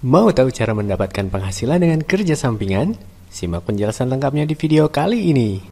Mau tahu cara mendapatkan penghasilan dengan kerja sampingan? Simak penjelasan lengkapnya di video kali ini.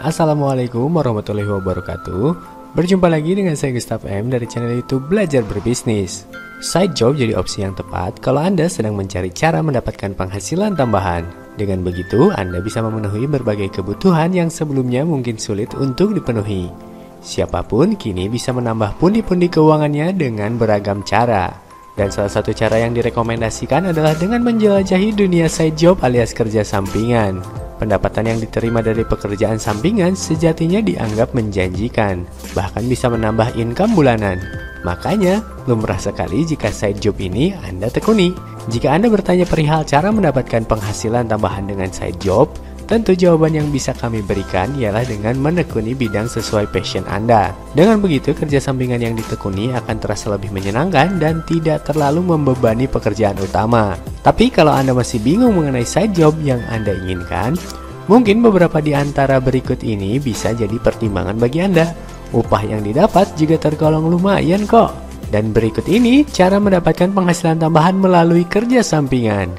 Assalamualaikum warahmatullahi wabarakatuh. Berjumpa lagi dengan saya Gustaf M dari channel YouTube Belajar Berbisnis. Side job jadi opsi yang tepat kalau Anda sedang mencari cara mendapatkan penghasilan tambahan. Dengan begitu, Anda bisa memenuhi berbagai kebutuhan yang sebelumnya mungkin sulit untuk dipenuhi. Siapapun kini bisa menambah pundi-pundi keuangannya dengan beragam cara. Dan salah satu cara yang direkomendasikan adalah dengan menjelajahi dunia side job alias kerja sampingan. Pendapatan yang diterima dari pekerjaan sampingan sejatinya dianggap menjanjikan, bahkan bisa menambah income bulanan. Makanya, lumrah sekali jika side job ini Anda tekuni. Jika Anda bertanya perihal cara mendapatkan penghasilan tambahan dengan side job, tentu jawaban yang bisa kami berikan ialah dengan menekuni bidang sesuai passion Anda. Dengan begitu, kerja sampingan yang ditekuni akan terasa lebih menyenangkan dan tidak terlalu membebani pekerjaan utama. Tapi kalau Anda masih bingung mengenai side job yang Anda inginkan, mungkin beberapa di antara berikut ini bisa jadi pertimbangan bagi Anda. Upah yang didapat juga tergolong lumayan kok. Dan berikut ini cara mendapatkan penghasilan tambahan melalui kerja sampingan.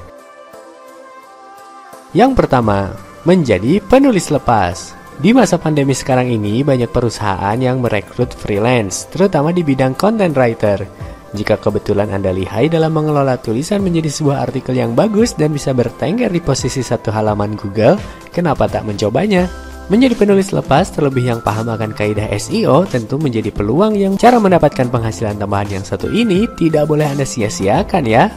Yang pertama, menjadi penulis lepas. Di masa pandemi sekarang ini, banyak perusahaan yang merekrut freelance, terutama di bidang content writer. Jika kebetulan Anda lihai dalam mengelola tulisan menjadi sebuah artikel yang bagus dan bisa bertengger di posisi satu halaman Google, kenapa tak mencobanya? Menjadi penulis lepas, terlebih yang paham akan kaidah SEO, tentu menjadi peluang yang cara mendapatkan penghasilan tambahan yang satu ini tidak boleh Anda sia-siakan ya.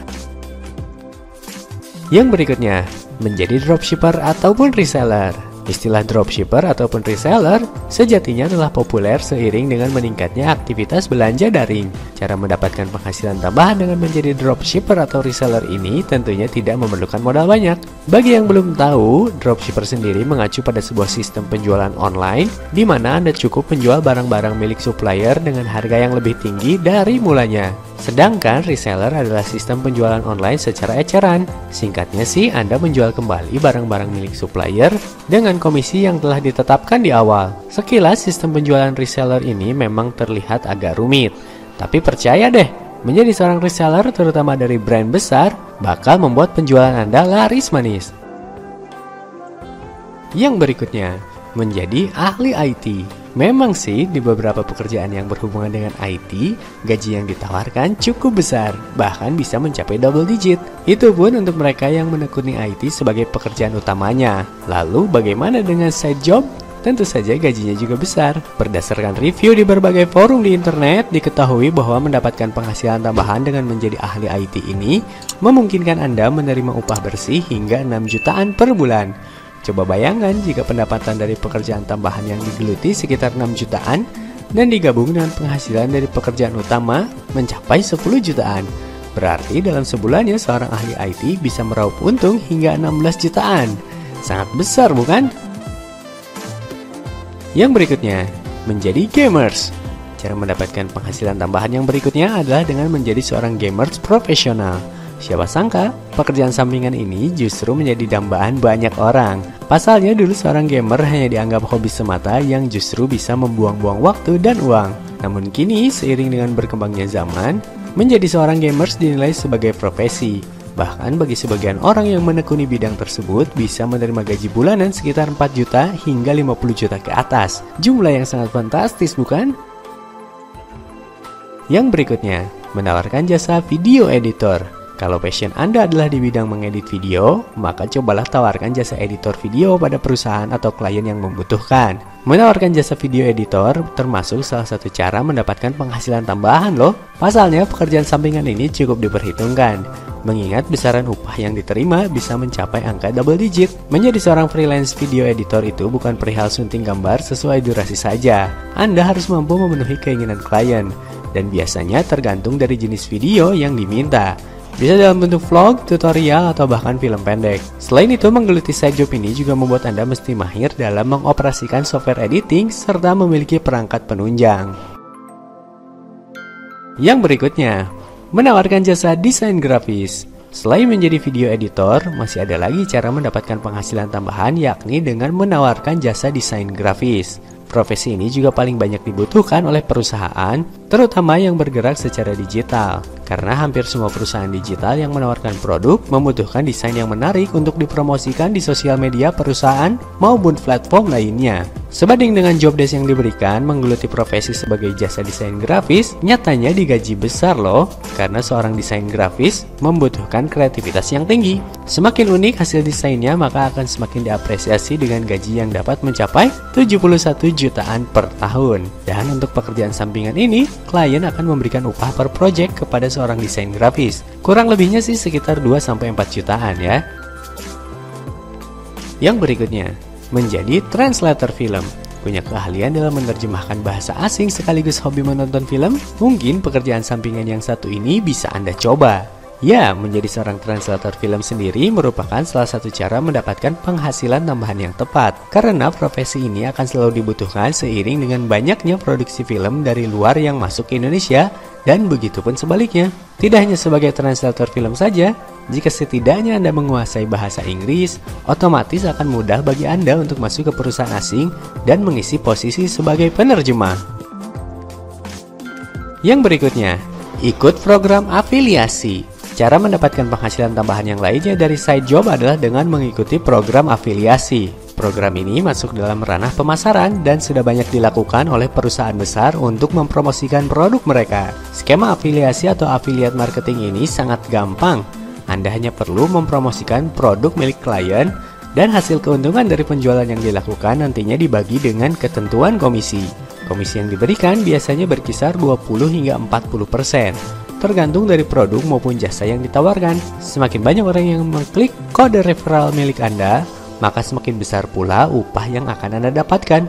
Yang berikutnya, menjadi dropshipper ataupun reseller. Istilah dropshipper ataupun reseller sejatinya telah populer seiring dengan meningkatnya aktivitas belanja daring. Cara mendapatkan penghasilan tambahan dengan menjadi dropshipper atau reseller ini tentunya tidak memerlukan modal banyak. Bagi yang belum tahu, dropshipper sendiri mengacu pada sebuah sistem penjualan online di mana Anda cukup menjual barang-barang milik supplier dengan harga yang lebih tinggi dari mulanya. Sedangkan reseller adalah sistem penjualan online secara eceran. Singkatnya sih, Anda menjual kembali barang-barang milik supplier dengan komisi yang telah ditetapkan di awal. Sekilas sistem penjualan reseller ini memang terlihat agak rumit. Tapi percaya deh, menjadi seorang reseller terutama dari brand besar bakal membuat penjualan Anda laris manis. Yang berikutnya, menjadi ahli IT. Memang sih, di beberapa pekerjaan yang berhubungan dengan IT, gaji yang ditawarkan cukup besar, bahkan bisa mencapai double digit. Itu pun untuk mereka yang menekuni IT sebagai pekerjaan utamanya. Lalu bagaimana dengan side job? Tentu saja gajinya juga besar. Berdasarkan review di berbagai forum di internet, diketahui bahwa mendapatkan penghasilan tambahan dengan menjadi ahli IT ini memungkinkan Anda menerima upah bersih hingga 6 jutaan per bulan. Coba bayangkan jika pendapatan dari pekerjaan tambahan yang digeluti sekitar 6 jutaan dan digabung dengan penghasilan dari pekerjaan utama mencapai 10 jutaan. Berarti dalam sebulannya seorang ahli IT bisa meraup untung hingga 16 jutaan. Sangat besar bukan? Yang berikutnya, menjadi gamers. Cara mendapatkan penghasilan tambahan yang berikutnya adalah dengan menjadi seorang gamers profesional. Siapa sangka, pekerjaan sampingan ini justru menjadi dambaan banyak orang. Pasalnya dulu seorang gamer hanya dianggap hobi semata yang justru bisa membuang-buang waktu dan uang. Namun kini, seiring dengan berkembangnya zaman, menjadi seorang gamers dinilai sebagai profesi. Bahkan bagi sebagian orang yang menekuni bidang tersebut bisa menerima gaji bulanan sekitar 4 juta hingga 50 juta ke atas. Jumlah yang sangat fantastis bukan? Yang berikutnya, menawarkan jasa video editor. Kalau passion Anda adalah di bidang mengedit video, maka cobalah tawarkan jasa editor video pada perusahaan atau klien yang membutuhkan. Menawarkan jasa video editor termasuk salah satu cara mendapatkan penghasilan tambahan loh. Pasalnya pekerjaan sampingan ini cukup diperhitungkan, mengingat besaran upah yang diterima bisa mencapai angka double digit. Menjadi seorang freelance video editor itu bukan perihal sunting gambar sesuai durasi saja. Anda harus mampu memenuhi keinginan klien, dan biasanya tergantung dari jenis video yang diminta. Bisa dalam bentuk vlog, tutorial, atau bahkan film pendek. Selain itu, menggeluti side job ini juga membuat Anda mesti mahir dalam mengoperasikan software editing serta memiliki perangkat penunjang. Yang berikutnya, menawarkan jasa desain grafis. Selain menjadi video editor, masih ada lagi cara mendapatkan penghasilan tambahan, yakni dengan menawarkan jasa desain grafis. Profesi ini juga paling banyak dibutuhkan oleh perusahaan, terutama yang bergerak secara digital. Karena hampir semua perusahaan digital yang menawarkan produk membutuhkan desain yang menarik untuk dipromosikan di sosial media perusahaan maupun platform lainnya. Sebanding dengan job desk yang diberikan, menggeluti profesi sebagai jasa desain grafis nyatanya digaji besar loh, karena seorang desain grafis membutuhkan kreativitas yang tinggi. Semakin unik hasil desainnya, maka akan semakin diapresiasi dengan gaji yang dapat mencapai 71 jutaan per tahun. Dan untuk pekerjaan sampingan ini, klien akan memberikan upah per project kepada seorang desain grafis. Kurang lebihnya sih sekitar 2-4 jutaan ya. Yang berikutnya, menjadi translator film. Punya keahlian dalam menerjemahkan bahasa asing sekaligus hobi menonton film? Mungkin pekerjaan sampingan yang satu ini bisa Anda coba. Ya, menjadi seorang translator film sendiri merupakan salah satu cara mendapatkan penghasilan tambahan yang tepat. Karena profesi ini akan selalu dibutuhkan seiring dengan banyaknya produksi film dari luar yang masuk ke Indonesia, dan begitu pun sebaliknya. Tidak hanya sebagai translator film saja, jika setidaknya Anda menguasai bahasa Inggris, otomatis akan mudah bagi Anda untuk masuk ke perusahaan asing dan mengisi posisi sebagai penerjemah. Yang berikutnya, ikut program afiliasi. Cara mendapatkan penghasilan tambahan yang lainnya dari side job adalah dengan mengikuti program afiliasi. Program ini masuk dalam ranah pemasaran dan sudah banyak dilakukan oleh perusahaan besar untuk mempromosikan produk mereka. Skema afiliasi atau affiliate marketing ini sangat gampang. Anda hanya perlu mempromosikan produk milik klien, dan hasil keuntungan dari penjualan yang dilakukan nantinya dibagi dengan ketentuan komisi. Komisi yang diberikan biasanya berkisar 20 hingga 40%. Tergantung dari produk maupun jasa yang ditawarkan. Semakin banyak orang yang mengklik kode referral milik Anda, maka semakin besar pula upah yang akan Anda dapatkan.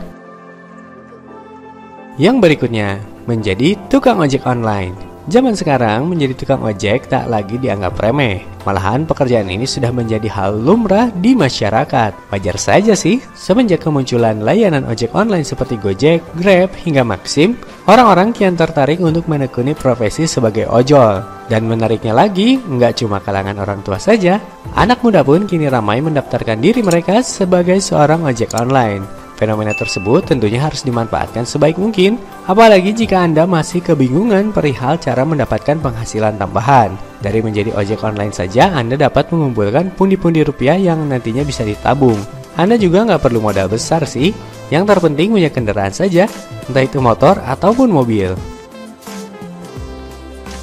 Yang berikutnya, menjadi tukang ojek online. Zaman sekarang menjadi tukang ojek tak lagi dianggap remeh. Malahan pekerjaan ini sudah menjadi hal lumrah di masyarakat. Wajar saja sih, semenjak kemunculan layanan ojek online seperti Gojek, Grab, hingga Maxim, orang-orang kian tertarik untuk menekuni profesi sebagai ojol. Dan menariknya lagi, nggak cuma kalangan orang tua saja, anak muda pun kini ramai mendaftarkan diri mereka sebagai seorang ojek online. Fenomena tersebut tentunya harus dimanfaatkan sebaik mungkin, apalagi jika Anda masih kebingungan perihal cara mendapatkan penghasilan tambahan. Dari menjadi ojek online saja, Anda dapat mengumpulkan pundi-pundi rupiah yang nantinya bisa ditabung. Anda juga nggak perlu modal besar sih, yang terpenting punya kendaraan saja, entah itu motor ataupun mobil.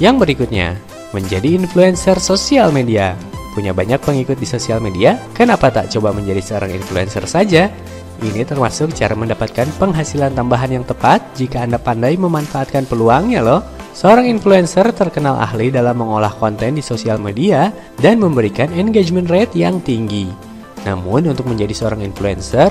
Yang berikutnya, menjadi influencer sosial media. Punya banyak pengikut di sosial media, kenapa tak coba menjadi seorang influencer saja? Ini termasuk cara mendapatkan penghasilan tambahan yang tepat jika Anda pandai memanfaatkan peluangnya loh. Seorang influencer terkenal ahli dalam mengolah konten di sosial media dan memberikan engagement rate yang tinggi. Namun untuk menjadi seorang influencer,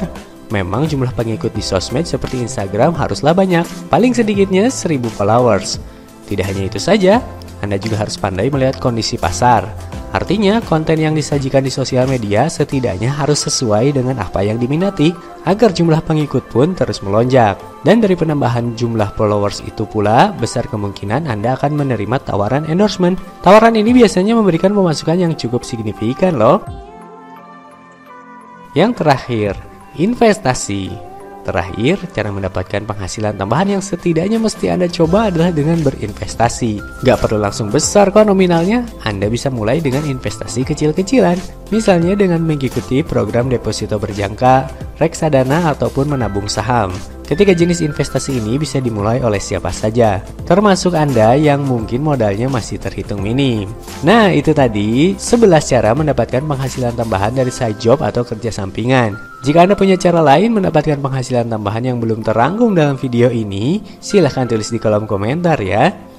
memang jumlah pengikut di sosmed seperti Instagram haruslah banyak, paling sedikitnya 1000 followers. Tidak hanya itu saja, Anda juga harus pandai melihat kondisi pasar. Artinya, konten yang disajikan di sosial media setidaknya harus sesuai dengan apa yang diminati, agar jumlah pengikut pun terus melonjak. Dan dari penambahan jumlah followers itu pula, besar kemungkinan Anda akan menerima tawaran endorsement. Tawaran ini biasanya memberikan pemasukan yang cukup signifikan loh. Yang terakhir, investasi. Terakhir, cara mendapatkan penghasilan tambahan yang setidaknya mesti Anda coba adalah dengan berinvestasi. Gak perlu langsung besar kok nominalnya, Anda bisa mulai dengan investasi kecil-kecilan. Misalnya dengan mengikuti program deposito berjangka, reksadana, ataupun menabung saham. Ketiga jenis investasi ini bisa dimulai oleh siapa saja, termasuk Anda yang mungkin modalnya masih terhitung minim. Nah, itu tadi 11 cara mendapatkan penghasilan tambahan dari side job atau kerja sampingan. Jika Anda punya cara lain mendapatkan penghasilan tambahan yang belum terangkum dalam video ini, silahkan tulis di kolom komentar ya.